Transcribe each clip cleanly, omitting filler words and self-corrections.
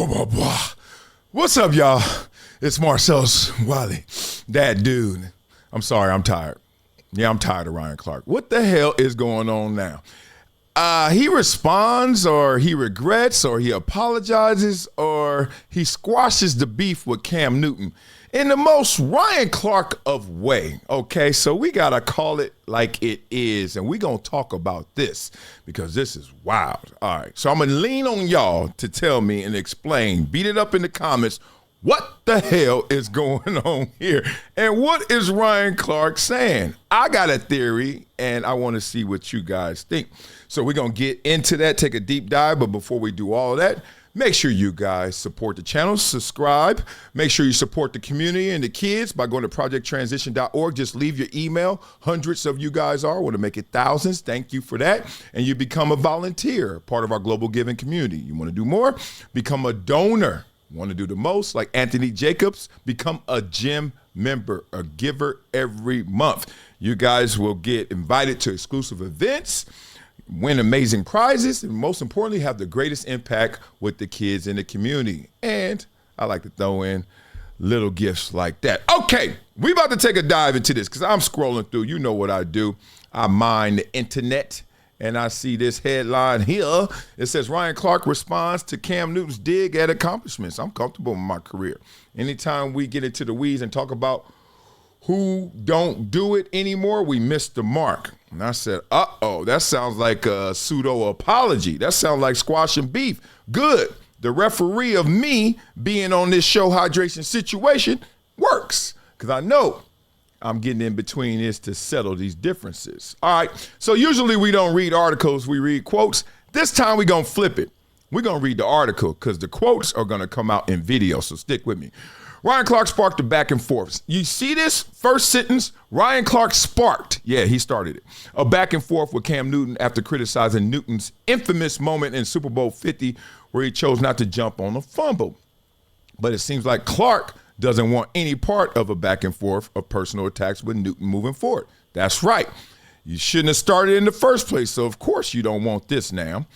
Blah, blah, blah. What's up, y'all? It's Marcellus Wiley, that dude. I'm sorry, I'm tired. Yeah, I'm tired of Ryan Clark. What the hell is going on now? He responds, or he regrets, or he apologizes, or he squashes the beef with Cam Newton in the most Ryan Clark of way, okay? So we got to call it like it is, and we're going to talk about this because this is wild. All right, so I'm going to lean on y'all to tell me and explain, beat it up in the comments, what the hell is going on here? And what is Ryan Clark saying? I got a theory, and I want to see what you guys think. So we're going to get into that, take a deep dive. But before we do all of that, make sure you guys support the channel, subscribe. Make sure you support the community and the kids by going to projecttransition.org. Just leave your email. Hundreds of you guys are. Want to make it thousands. Thank you for that. And you become a volunteer, part of our global giving community. You want to do more? Become a donor. Want to do the most, like Anthony Jacobs, become a gym member, a giver every month. You guys will get invited to exclusive events, win amazing prizes, and most importantly, have the greatest impact with the kids in the community. And I like to throw in little gifts like that. Okay, we about to take a dive into this because I'm scrolling through. You know what I do. I mine the internet. And I see this headline here. It says, Ryan Clark responds to Cam Newton's dig at accomplishments. I'm comfortable in my career. Anytime we get into the weeds and talk about who don't do it anymore, we miss the mark. And I said, uh-oh, that sounds like a pseudo apology. That sounds like squashing beef. Good. The referee of me being on this show hydration situation works because I know I'm getting in between this to settle these differences. All right, so usually we don't read articles, we read quotes. This time we're gonna flip it. We're gonna read the article because the quotes are gonna come out in video, so stick with me. Ryan Clark sparked a back and forth. You see this first sentence? Ryan Clark sparked, yeah, he started it, a back and forth with Cam Newton after criticizing Newton's infamous moment in Super Bowl 50 where he chose not to jump on a fumble. But it seems like Clark doesn't want any part of a back and forth of personal attacks with Newton moving forward. That's right. You shouldn't have started in the first place, so of course you don't want this now.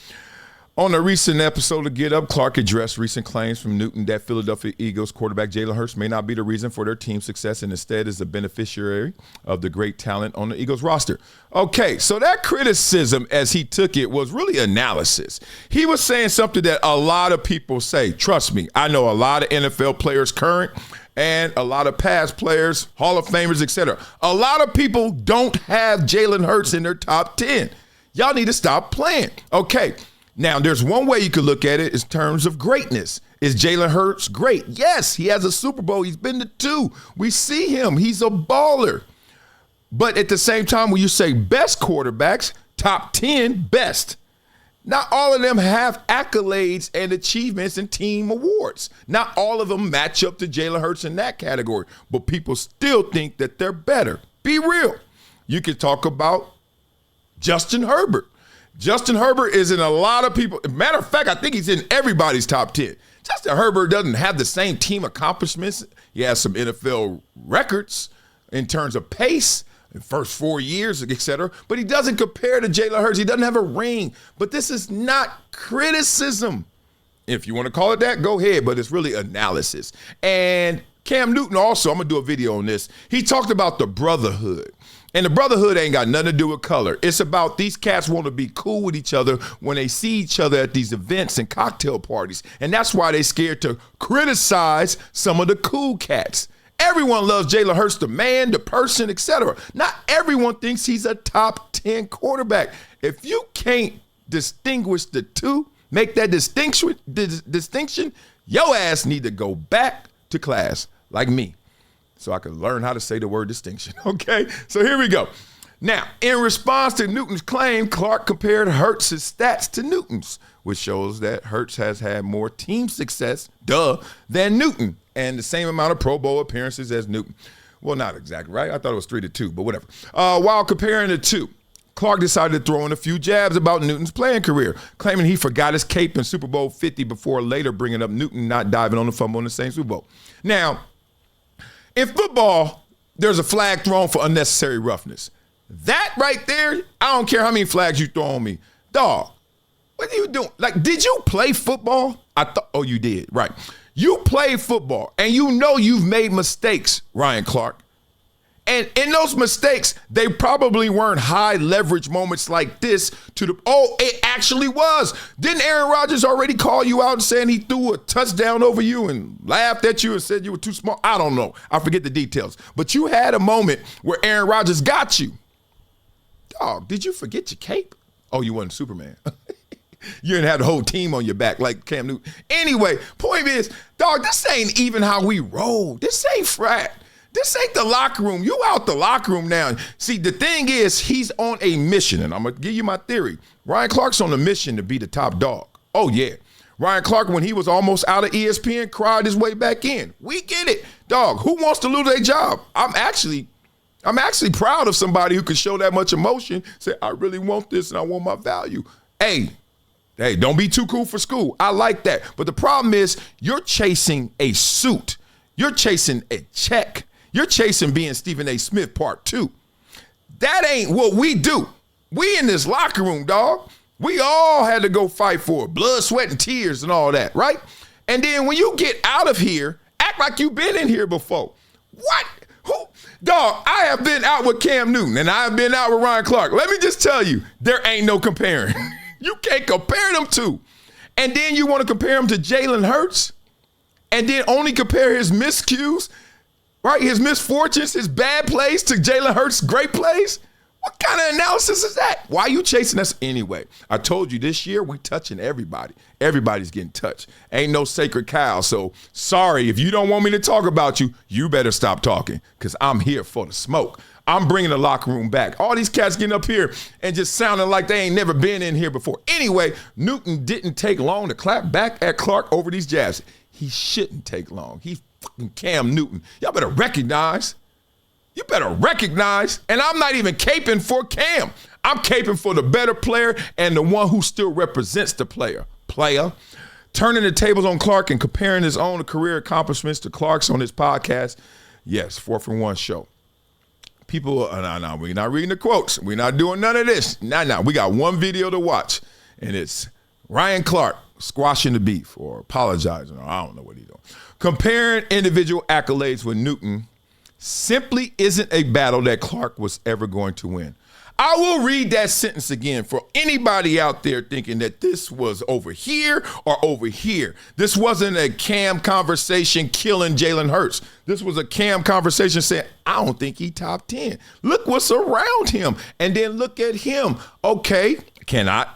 On a recent episode of Get Up, Clark addressed recent claims from Newton that Philadelphia Eagles quarterback Jalen Hurts may not be the reason for their team's success and instead is a beneficiary of the great talent on the Eagles roster. Okay, so that criticism, as he took it, was really analysis. He was saying something that a lot of people say. Trust me, I know a lot of NFL players current and a lot of past players, Hall of Famers, etc. A lot of people don't have Jalen Hurts in their top 10. Y'all need to stop playing. Okay. Now, there's one way you could look at it in terms of greatness. Is Jalen Hurts great? Yes, he has a Super Bowl. He's been to 2. We see him. He's a baller. But at the same time, when you say best quarterbacks, top 10, best. Not all of them have accolades and achievements and team awards. Not all of them match up to Jalen Hurts in that category. But people still think that they're better. Be real. You could talk about Justin Herbert. Justin Herbert is in a lot of people. Matter of fact, I think he's in everybody's top 10. Justin Herbert doesn't have the same team accomplishments. He has some NFL records in terms of pace in first 4 years, et cetera, but he doesn't compare to Jalen Hurts. He doesn't have a ring. But this is not criticism. If you want to call it that, go ahead, but it's really analysis. And Cam Newton also, I'm going to do a video on this. He talked about the brotherhood. And the brotherhood ain't got nothing to do with color. It's about these cats want to be cool with each other when they see each other at these events and cocktail parties. And that's why they're scared to criticize some of the cool cats. Everyone loves Jalen Hurts, the man, the person, etc. Not everyone thinks he's a top 10 quarterback. If you can't distinguish the two, make that distinction, your ass need to go back to class like me, so I could learn how to say the word distinction, okay? So here we go. Now, in response to Newton's claim, Clark compared Hurts' stats to Newton's, which shows that Hurts has had more team success, than Newton, and the same amount of Pro Bowl appearances as Newton. Well, not exactly, right? I thought it was 3-2, but whatever. While comparing the two, Clark decided to throw in a few jabs about Newton's playing career, claiming he forgot his cape in Super Bowl 50 before later bringing up Newton not diving on the fumble in the same Super Bowl. Now, in football, there's a flag thrown for unnecessary roughness. That right there, I don't care how many flags you throw on me. Dog, What are you doing? Like, did you play football? I thought, oh, you did. Right. You played football, and you know you've made mistakes, Ryan Clark. And in those mistakes, they probably weren't high leverage moments like this it actually was. Didn't Aaron Rodgers already call you out and saying he threw a touchdown over you and laughed at you and said you were too small? I don't know. I forget the details. But you had a moment where Aaron Rodgers got you. Dog, did you forget your cape? Oh, you wasn't Superman. You didn't have the whole team on your back like Cam Newton. Anyway, point is, dog, this ain't even how we roll. This ain't frat. This ain't the locker room. You out the locker room now. See, the thing is, he's on a mission, and I'm going to give you my theory. Ryan Clark's on a mission to be the top dog. Oh, yeah. Ryan Clark, when he was almost out of ESPN, cried his way back in. We get it. Dog, who wants to lose their job? I'm actually proud of somebody who could show that much emotion, say, I really want this and I want my value. Hey, don't be too cool for school. I like that. But the problem is you're chasing a suit. You're chasing a check. You're chasing being Stephen A. Smith Part 2. That ain't what we do. We in this locker room, dog. We all had to go fight for it. Blood, sweat, and tears and all that, right? And then when you get out of here, act like you've been in here before. What? Who? Dog, I have been out with Cam Newton, and I have been out with Ryan Clark. Let me just tell you, there ain't no comparing. You can't compare them two. And then you want to compare him to Jalen Hurts, and then only compare his miscues, right? His misfortunes, his bad plays to Jalen Hurts' great plays? What kind of analysis is that? Why are you chasing us anyway? I told you this year we touching everybody. Everybody's getting touched. Ain't no sacred cow. So sorry, if you don't want me to talk about you, you better stop talking because I'm here for the smoke. I'm bringing the locker room back. All these cats getting up here and just sounding like they ain't never been in here before. Anyway, Newton didn't take long to clap back at Clark over these jabs. He shouldn't take long. He's fucking Cam Newton. Y'all better recognize. You better recognize. And I'm not even caping for Cam. I'm caping for the better player and the one who still represents the player. Turning the tables on Clark and comparing his own career accomplishments to Clark's on his podcast. Yes, 4th and 1 show. People, no, we're not reading the quotes. We're not doing none of this. No. We got one video to watch, and it's Ryan Clark squashing the beef or apologizing, or I don't know what he's doing. Comparing individual accolades with Newton simply isn't a battle that Clark was ever going to win. I will read that sentence again for anybody out there thinking that this was over here or over here. This wasn't a Cam conversation killing Jalen Hurts. This was a Cam conversation saying, I don't think he top 10. Look what's around him. And then look at him. Okay, can I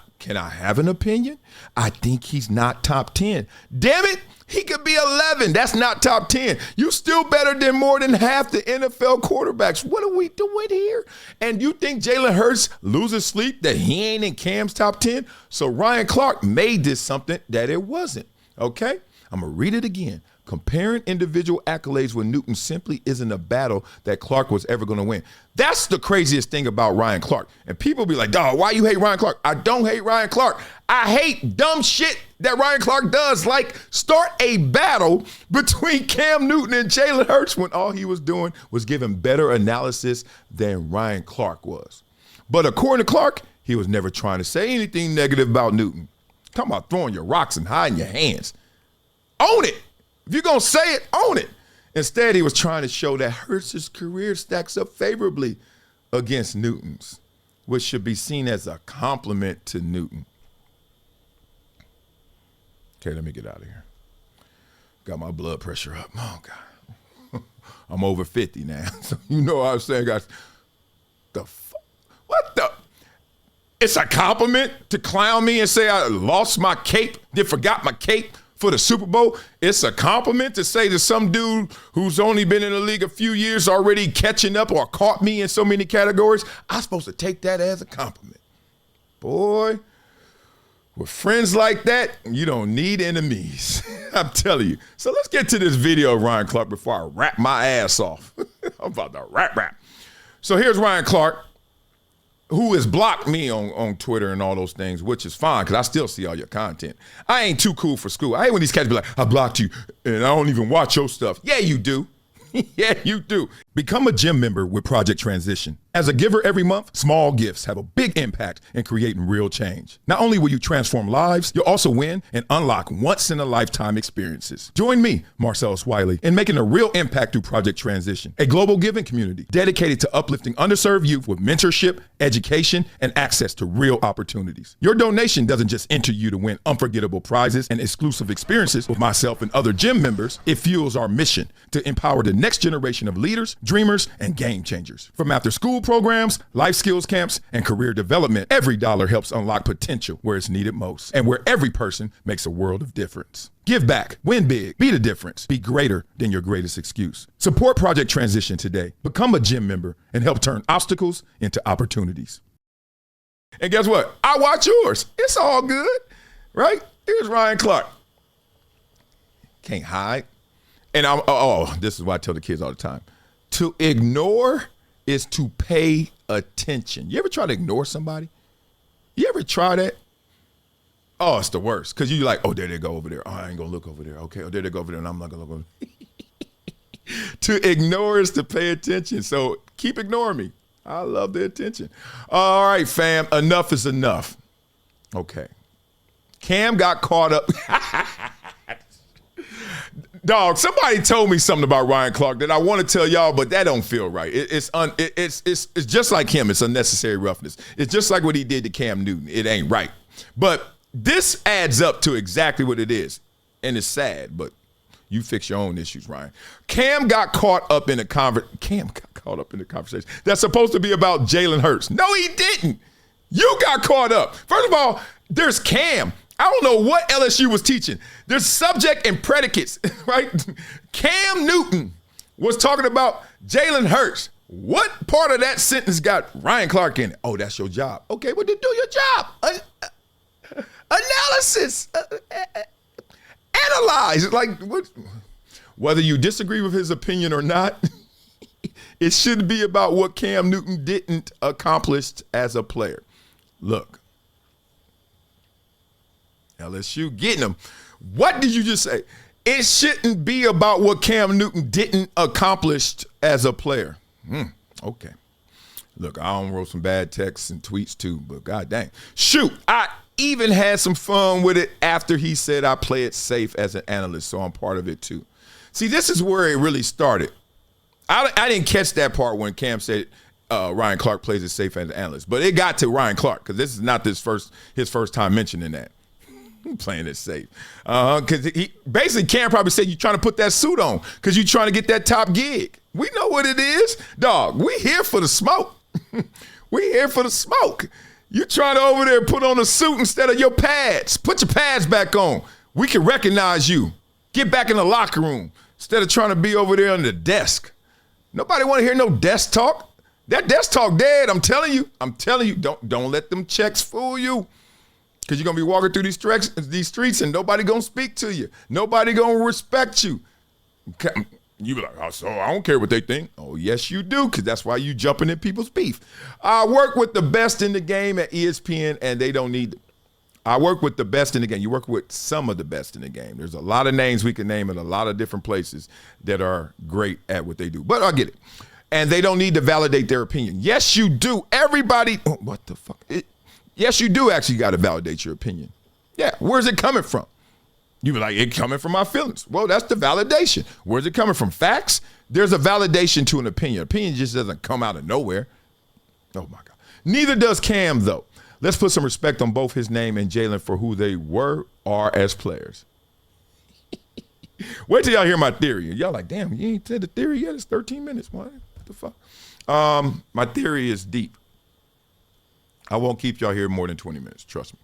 have an opinion? I think he's not top 10. Damn it. He could be 11. That's not top 10. You still better than more than half the NFL quarterbacks. What are we doing here? And you think Jalen Hurts loses sleep that he ain't in Cam's top 10? So Ryan Clark made this something that it wasn't. Okay? I'm going to read it again. Comparing individual accolades with Newton simply isn't a battle that Clark was ever going to win. That's the craziest thing about Ryan Clark. And people be like, dog, why you hate Ryan Clark? I don't hate Ryan Clark. I hate dumb shit that Ryan Clark does, like start a battle between Cam Newton and Jalen Hurts when all he was doing was giving better analysis than Ryan Clark was. But according to Clark, he was never trying to say anything negative about Newton. Talking about throwing your rocks and hiding your hands. Own it. If you're going to say it, own it. Instead, he was trying to show that Hurts' career stacks up favorably against Newton's, which should be seen as a compliment to Newton. Okay, let me get out of here. Got my blood pressure up. Oh, God. I'm over 50 now. So you know what I'm saying, guys. What the? It's a compliment to clown me and say I lost my cape, then forgot my cape for the Super Bowl. It's a compliment to say to some dude who's only been in the league a few years already catching up or caught me in so many categories. I'm supposed to take that as a compliment. Boy, with friends like that, you don't need enemies. I'm telling you. So let's get to this video of Ryan Clark before I rap my ass off. I'm about to rap. So here's Ryan Clark, who has blocked me on Twitter and all those things, which is fine because I still see all your content. I ain't too cool for school. I hate when these cats be like, I blocked you and I don't even watch your stuff. Yeah, you do. Yeah, you do. Become a gym member with Project Transition. As a giver every month, small gifts have a big impact in creating real change. Not only will you transform lives, you'll also win and unlock once-in-a-lifetime experiences. Join me, Marcellus Wiley, in making a real impact through Project Transition, a global giving community dedicated to uplifting underserved youth with mentorship, education, and access to real opportunities. Your donation doesn't just enter you to win unforgettable prizes and exclusive experiences with myself and other gym members. It fuels our mission to empower the next generation of leaders, dreamers, and game changers. From after school programs, life skills camps, and career development, every dollar helps unlock potential where it's needed most and where every person makes a world of difference. Give back, win big, be the difference, be greater than your greatest excuse. Support Project Transition today. Become a gym member and help turn obstacles into opportunities. And guess what? I watch yours. It's all good, right? Here's Ryan Clark. Can't hide. And this is what I tell the kids all the time. To ignore is to pay attention. You ever try to ignore somebody? You ever try that? Oh, it's the worst. Because you're like, oh, there they go over there. Oh, I ain't going to look over there. Okay, oh, there they go over there, and I'm not going to look over there. To ignore is to pay attention. So keep ignoring me. I love the attention. All right, fam, enough is enough. Okay. Cam got caught up. Dog, somebody told me something about Ryan Clark that I want to tell y'all, but that don't feel right. It's just like him. It's unnecessary roughness. It's just like what he did to Cam Newton. It ain't right. But this adds up to exactly what it is. And it's sad, but you fix your own issues, Ryan. Cam got caught up in a conversation that's supposed to be about Jalen Hurts. No, he didn't. You got caught up. First of all, there's Cam. I don't know what LSU was teaching. There's subject and predicates, right? Cam Newton was talking about Jalen Hurts. What part of that sentence got Ryan Clark in it? Oh, that's your job. Okay, well, then do your job. Analysis. Analyze. Like, whether you disagree with his opinion or not, it should be about what Cam Newton didn't accomplish as a player. Look. LSU getting them. What did you just say? It shouldn't be about what Cam Newton didn't accomplish as a player. Okay. Look, I don't wrote some bad texts and tweets too, but god dang. Shoot, I even had some fun with it after he said I play it safe as an analyst, so I'm part of it too. See, this is where it really started. I didn't catch that part when Cam said Ryan Clark plays it safe as an analyst, but it got to Ryan Clark because this is not his first time mentioning that. Playing it safe. Because he basically Cam probably said you're trying to put that suit on because you're trying to get that top gig. We know what it is. Dog, we here for the smoke. We here for the smoke. You trying to over there put on a suit instead of your pads. Put your pads back on. We can recognize you. Get back in the locker room instead of trying to be over there on the desk. Nobody want to hear no desk talk. That desk talk dead, I'm telling you. Don't let them checks fool you. Because you're going to be walking through these streets and nobody going to speak to you. Nobody going to respect you. You be like, oh, so I don't care what they think. Oh, yes, you do, because that's why you jumping in people's beef. I work with the best in the game at ESPN, and they don't need I work with the best in the game. You work with some of the best in the game. There's a lot of names we can name in a lot of different places that are great at what they do. But I get it. And they don't need to validate their opinion. Yes, you do. Everybody, what the fuck? Yes, you do actually got to validate your opinion. Yeah, where's it coming from? You be like, it coming from my feelings. Well, that's the validation. Where's it coming from? Facts? There's a validation to an opinion. Opinion just doesn't come out of nowhere. Oh, my God. Neither does Cam, though. Let's put some respect on both his name and Jalen for who they are as players. Wait till y'all hear my theory. Y'all like, damn, you ain't said the theory yet? It's 13 minutes. What the fuck? My theory is deep. I won't keep y'all here more than 20 minutes. Trust me.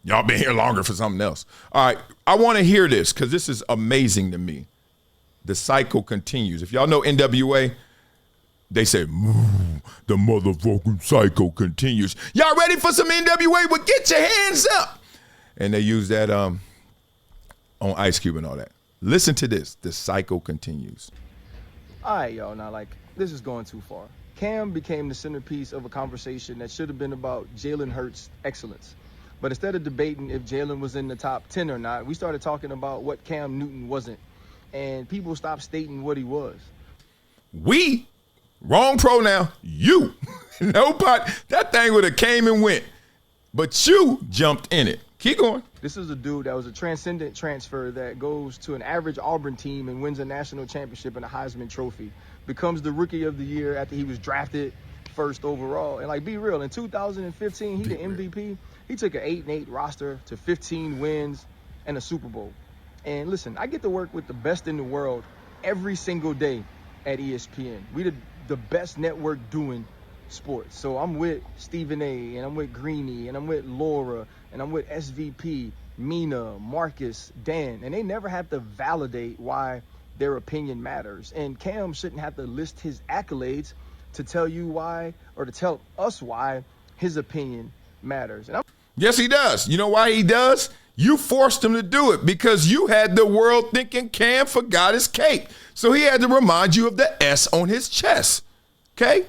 Y'all been here longer for something else. All right. I want to hear this because this is amazing to me. The cycle continues. If y'all know NWA, they say, the motherfucking cycle continues. Y'all ready for some NWA? Well, get your hands up. And they use that on Ice Cube and all that. Listen to this. The cycle continues. All right, y'all. Now, this is going too far. Cam became the centerpiece of a conversation that should have been about Jalen Hurts' excellence. But instead of debating if Jalen was in the top 10 or not, we started talking about what Cam Newton wasn't. And people stopped stating what he was. We Wrong pronoun, you. Nobody, that thing would have came and went, but you jumped in it. Keep going. This is a dude that was a Transcendent transfer that goes to an average Auburn team and wins a national championship and a Heisman Trophy. Becomes the Rookie of the Year after he was drafted first overall. And like, be real, in 2015, he the MVP. He took an 8-8 roster to 15 wins and a Super Bowl. And listen, I get to work with the best in the world every single day at ESPN. We the best network doing sports. So I'm with Stephen A, and I'm with Greeny, and I'm with Laura, and I'm with SVP, Mina, Marcus, Dan, and they never have to validate why their opinion matters. And Cam shouldn't have to list his accolades to tell you why, or to tell us why his opinion matters. And yes, he does. You know why he does? You forced him to do it because you had the world thinking Cam forgot his cape. So he had to remind you of the S on his chest. Okay?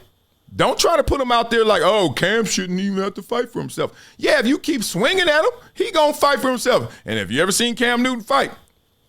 Don't try to put him out there like, oh, Cam shouldn't even have to fight for himself. Yeah, if you keep swinging at him, he gonna fight for himself. And if you ever seen Cam Newton fight,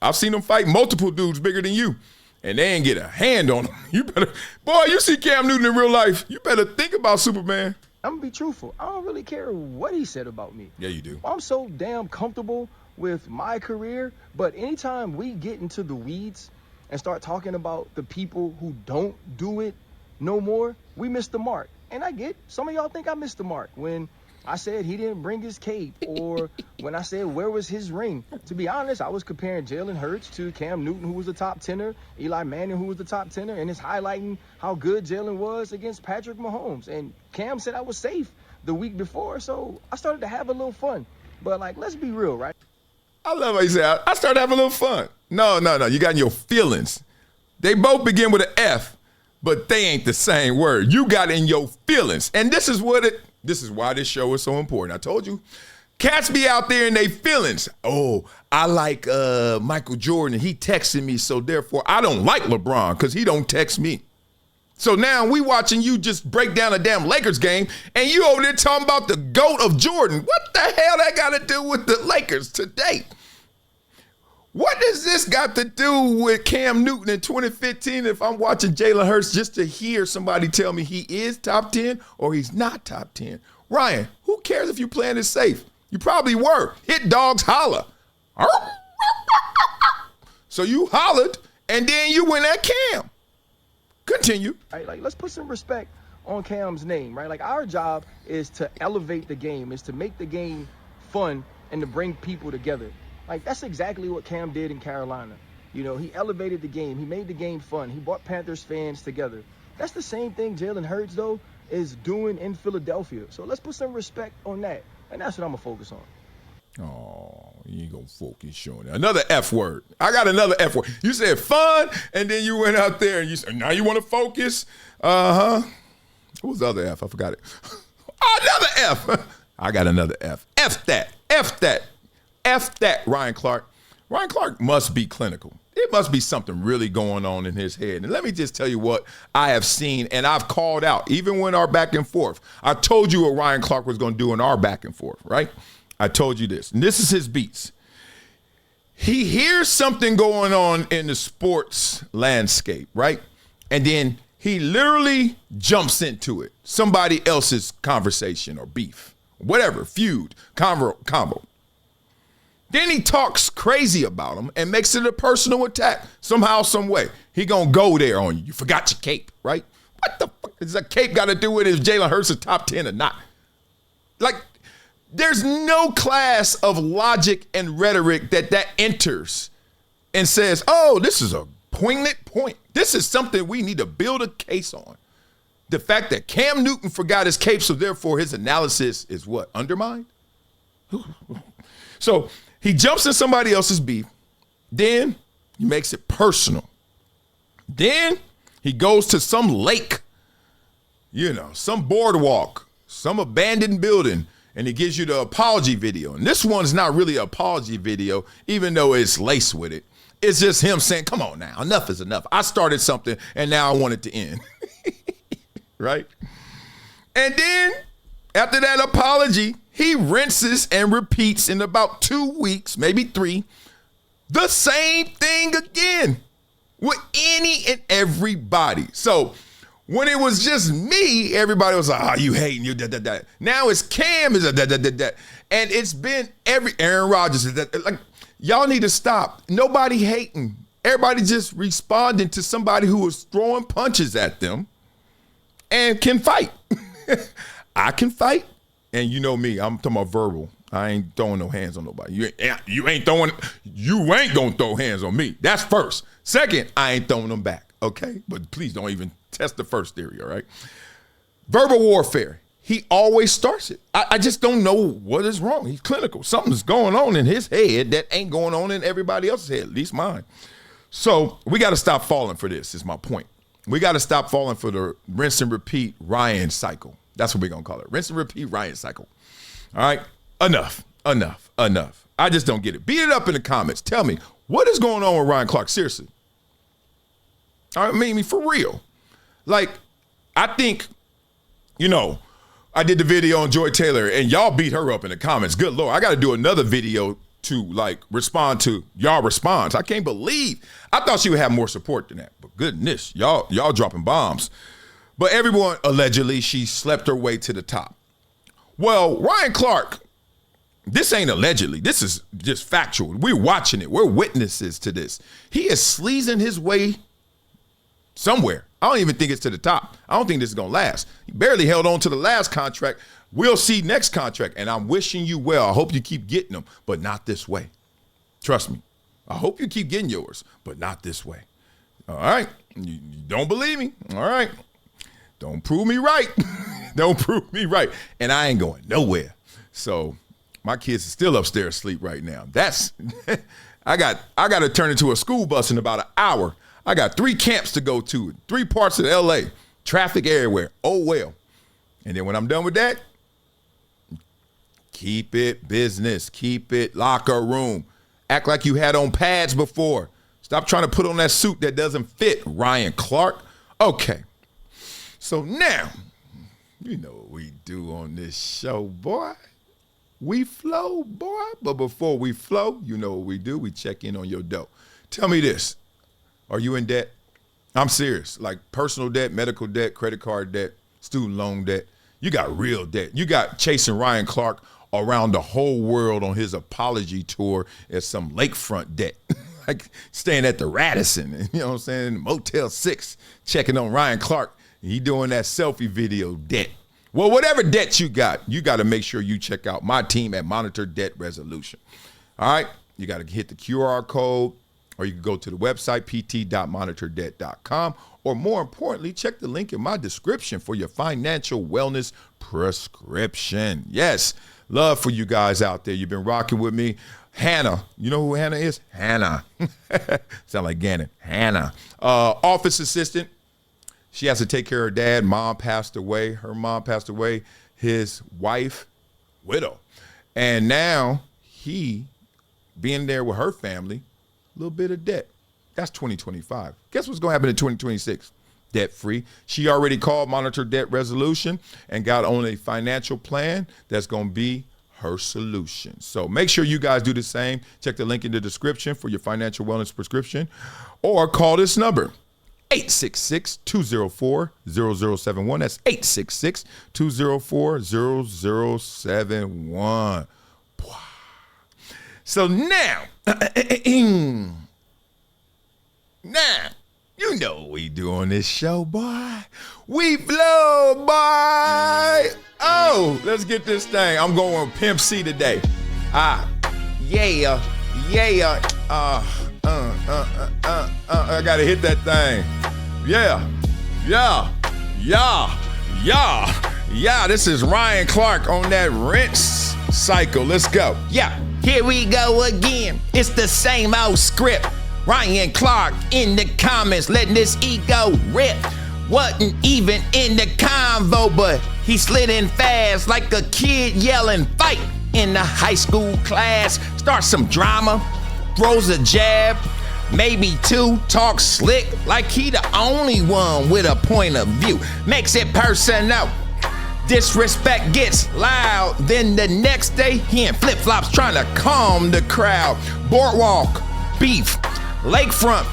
I've seen him fight multiple dudes bigger than you, and they ain't get a hand on him. You better, boy, you see Cam Newton in real life, you better think about Superman. I'm gonna be truthful. I don't really care what he said about me. Yeah, you do. I'm so damn comfortable with my career, but anytime we get into the weeds and start talking about the people who don't do it no more, we miss the mark. And I get some of y'all think I missed the mark when I said he didn't bring his cape, or when I said where was his ring. To be honest, I was comparing Jalen Hurts to Cam Newton, who was the top tenor, Eli Manning, who was the top tenor, and it's highlighting how good Jalen was against Patrick Mahomes. And Cam said I was safe the week before, so I started to have a little fun. But like, let's be real, right? I love how you say I started having a little fun. No, you got in your feelings. They both begin with an F, but they ain't the same word. You got in your feelings. And this is why this show is so important. I told you, cats be out there in their feelings. Oh, I like Michael Jordan. He texted me, so therefore I don't like LeBron because he don't text me. So now we watching you just break down a damn Lakers game, and you over there talking about the GOAT of Jordan. What the hell that got to do with the Lakers today? What does this got to do with Cam Newton in 2015 if I'm watching Jalen Hurts just to hear somebody tell me he is top 10 or he's not top 10? Ryan, who cares if you're playing it safe? You probably were. Hit dogs holler. So you hollered, and then you went at Cam. Continue. Right, like, let's put some respect on Cam's name, right? Like, our job is to elevate the game, is to make the game fun and to bring people together. Like, that's exactly what Cam did in Carolina. You know, he elevated the game. He made the game fun. He brought Panthers fans together. That's the same thing Jalen Hurts, though, is doing in Philadelphia. So let's put some respect on that. And that's what I'm going to focus on. Oh, you ain't going to focus on that. Another F word. I got another F word. You said fun, and then you went out there and you said, now you want to focus? Uh-huh. What was the other F? I forgot it. Another F. I got another F. F that. F that. F that, Ryan Clark. Ryan Clark must be clinical. It must be something really going on in his head. And let me just tell you what I have seen, and I've called out, even when our back and forth. I told you what Ryan Clark was going to do in our back and forth, right? I told you this. And this is his beats. He hears something going on in the sports landscape, right? And then he literally jumps into it. Somebody else's conversation or beef, whatever, feud, combo. Then he talks crazy about him and makes it a personal attack somehow, some way. He gonna go there on you. You forgot your cape, right? What the fuck does a cape got to do with if Jalen Hurts is top 10 or not? Like, there's no class of logic and rhetoric that enters and says, oh, this is a poignant point. This is something we need to build a case on. The fact that Cam Newton forgot his cape, so therefore his analysis is what? Undermined? So he jumps in somebody else's beef. Then he makes it personal. Then he goes to some lake, some boardwalk, some abandoned building, and he gives you the apology video. And this one's not really an apology video, even though it's laced with it. It's just him saying, come on now, enough is enough. I started something, and now I want it to end. Right? And then, after that apology, he rinses and repeats in about 2 weeks, maybe 3, the same thing again with any and everybody. So When it was just me, everybody was like, "Oh, you hating you that." Now it's Cam is that, and it's been Aaron Rodgers is that. Like, y'all need to stop. Nobody hating. Everybody just responding to somebody who was throwing punches at them and can fight. I can fight, and you know me. I'm talking about verbal. I ain't throwing no hands on nobody. You ain't gonna throw hands on me. That's first. Second, I ain't throwing them back. Okay, but please don't even test the first theory. All right. Verbal warfare. He always starts it. I just don't know what is wrong. He's clinical. Something's going on in his head that ain't going on in everybody else's head, at least mine. So we got to stop falling for this, is my point. We got to stop falling for the rinse and repeat Ryan cycle. That's what we're going to call it. Rinse and repeat Ryan cycle. All right. Enough. I just don't get it. Beat it up in the comments. Tell me, what is going on with Ryan Clark? Seriously. I mean, for real. Like, I think, I did the video on Joy Taylor, and y'all beat her up in the comments. Good Lord, I got to do another video to, respond to y'all response. I can't believe. I thought she would have more support than that. But goodness, y'all dropping bombs. But everyone, allegedly, she slept her way to the top. Well, Ryan Clark, this ain't allegedly. This is just factual. We're watching it. We're witnesses to this. He is sleazing his way somewhere. I don't even think it's to the top. I don't think this is going to last. He barely held on to the last contract. We'll see next contract, and I'm wishing you well. I hope you keep getting them, but not this way. Trust me. I hope you keep getting yours, but not this way. All right? You don't believe me? All right. Don't prove me right. Don't prove me right. And I ain't going nowhere. So my kids are still upstairs asleep right now. That's I got to turn into a school bus in about an hour. I got 3 camps to go to, 3 parts of LA, traffic everywhere. Oh, well. And then when I'm done with that, keep it business. Keep it locker room. Act like you had on pads before. Stop trying to put on that suit that doesn't fit, Ryan Clark. Okay. So now, you know what we do on this show, boy. We flow, boy. But before we flow, you know what we do. We check in on your dough. Tell me this. Are you in debt? I'm serious. Like personal debt, medical debt, credit card debt, student loan debt. You got real debt. You got chasing Ryan Clark around the whole world on his apology tour as some lakefront debt. Like staying at the Radisson, you know what I'm saying? Motel 6, checking on Ryan Clark. He doing that selfie video debt. Well, whatever debt you got to make sure you check out my team at Monitor Debt Resolution. All right? You got to hit the QR code, or you can go to the website, pt.monitordebt.com, or more importantly, check the link in my description for your financial wellness prescription. Yes, love for you guys out there. You've been rocking with me. Hannah, you know who Hannah is? Hannah. Sound like Gannon. Hannah. Office assistant. She has to take care of her dad. Mom passed away. Her mom passed away. His wife, widow. And now he, being there with her family, a little bit of debt. That's 2025. Guess what's going to happen in 2026? Debt free. She already called Monitor Debt Resolution and got on a financial plan that's going to be her solution. So make sure you guys do the same. Check the link in the description for your financial wellness prescription, or call this number, 866-204-0071. That's 866-204-0071. So now, you know what we do on this show, boy. We flow, boy. Oh, let's get this thing. I'm going Pimp C today. I gotta hit that thing. Yeah. This is Ryan Clark on that rinse cycle. Let's go. Yeah, here we go again. It's the same old script. Ryan Clark in the comments, letting this ego rip. Wasn't even in the convo, but he slid in fast like a kid yelling fight in the high school class. Starts some drama, throws a jab, maybe 2, talks slick like he the only one with a point of view. Makes it personal. Disrespect gets loud. Then the next day, he in flip-flops trying to calm the crowd. Boardwalk, beef, lakefront,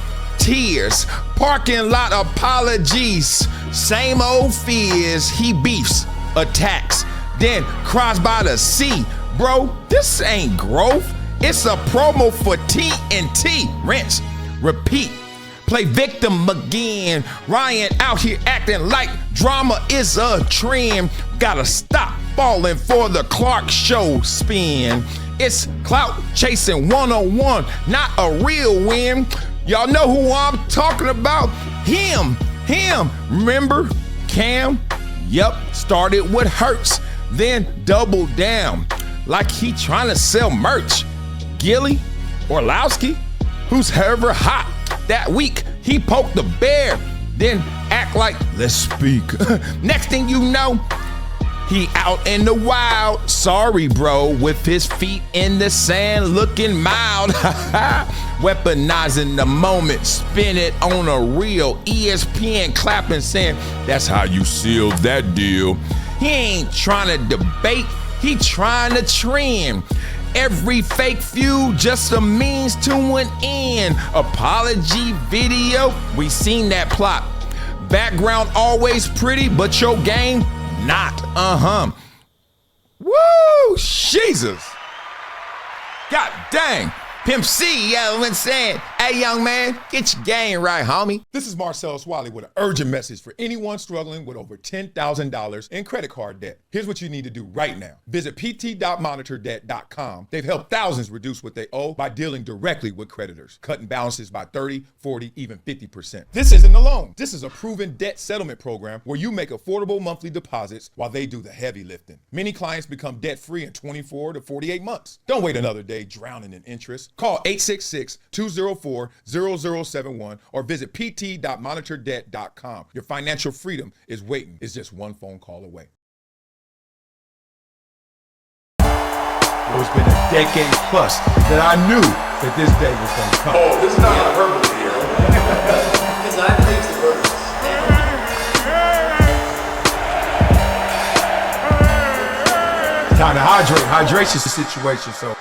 tears, parking lot apologies, same old fears. He beefs, attacks, then cries by the sea. Bro, this ain't growth. It's a promo for TNT. Rinse, repeat, play victim again. Ryan out here acting like drama is a trend. Gotta stop falling for the Clark show spin. It's Clout chasing 101, not a real win. Y'all know who I'm talking about? Him. Remember Cam? Yup, started with Hurts, then doubled down like he trying to sell merch. Gilly, Orlowski, who's ever hot. That week, he poked the bear, then act like, let's speak. Next thing you know, he out in the wild. Sorry, bro, with his feet in the sand, looking mild. Weaponizing the moment, spin it on a reel. ESPN clapping, saying, that's how you sealed that deal. He ain't trying to debate, he trying to trend. Every fake feud just a means to an end. Apology video, we seen that plot. Background always pretty, but your game not. Woo, Jesus. God dang. Pimp C, yo, been saying, hey, young man, get your game right, homie. This is Marcellus Wiley with an urgent message for anyone struggling with over $10,000 in credit card debt. Here's what you need to do right now. Visit pt.monitordebt.com. They've helped thousands reduce what they owe by dealing directly with creditors, cutting balances by 30, 40, even 50%. This isn't a loan. This is a proven debt settlement program where you make affordable monthly deposits while they do the heavy lifting. Many clients become debt-free in 24 to 48 months. Don't wait another day drowning in interest. Call 866-204-0071 or visit pt.monitordebt.com. Your financial freedom is waiting. It's just one phone call away. It's been a decade plus that I knew that this day was going to come. Oh, this is not hyperbole here. Because I think the purpose. Time to hydrate. Hydration's the situation, so.